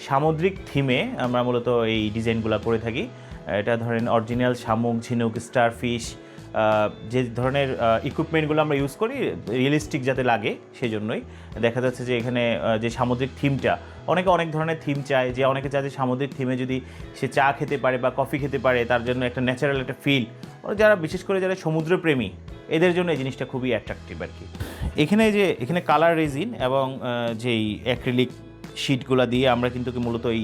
সামুদ্রিক থিমে আমরা মূলত এই ডিজাইনগুলো করে থাকি। এটা ধরেন অরিজিনাল শামুক, ঝিনুক, স্টারফিশ, যে ধরনের ইকুইপমেন্টগুলো আমরা ইউজ করি রিয়েলিস্টিক যাতে লাগে সেজন্যই। দেখা যাচ্ছে যে এখানে যে সামুদ্রিক থিমটা, অনেকে অনেক ধরনের থিম চায়, যে অনেকে চায় যে সামুদ্রিক থিমে যদি সে চা খেতে পারে বা কফি খেতে পারে, তার জন্য একটা ন্যাচারাল একটা ফিল, যারা বিশেষ করে যারা সমুদ্রপ্রেমী এদের জন্য এই জিনিসটা খুবই অ্যাট্রাকটিভ আর কি। এখানে কালার রেজিন এবং যেই অ্যাক্রিলিক শিটগুলো দিয়ে আমরা কিন্তু মূলত এই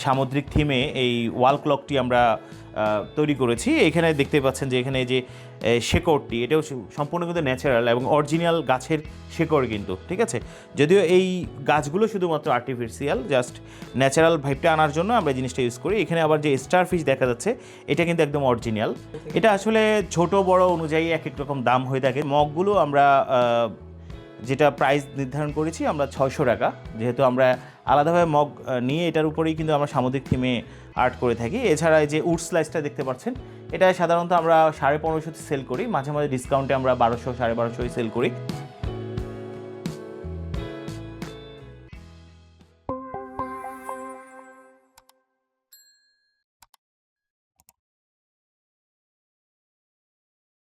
সামুদ্রিক থিমে এই ওয়াল ক্লকটি আমরা তৈরি করেছি। এখানে দেখতে পাচ্ছেন যে এখানে যে শেকড়টি, এটাও সম্পূর্ণ কিন্তু ন্যাচারাল এবং অরিজিনাল গাছের শেকড় কিন্তু, ঠিক আছে। যদিও এই গাছগুলো শুধুমাত্র আর্টিফিশিয়াল, জাস্ট ন্যাচারাল ভাইবটা আনার জন্য আমরা জিনিসটা ইউজ করি। এখানে আবার যে স্টারফিশ দেখা যাচ্ছে এটা কিন্তু একদম অরিজিনাল। এটা আসলে ছোট বড় অনুযায়ী এক এক রকম দাম হয়ে থাকে। মগগুলো আমরা যেটা প্রাইস নির্ধারণ করেছি আমরা 600 টাকা, যেহেতু আমরা আলাদাভাবে মগ নিয়ে এটার উপরেই কিন্তু আমরা সামুদ্রিক থিমে আর্ট করে থাকি। এছাড়া যে উড স্লাইসটা দেখতে পাচ্ছেন, এটা সাধারণত আমরা 1550 সেল করি, মাঝে মাঝে ডিসকাউন্টে আমরা 1200 1250 সেল করি।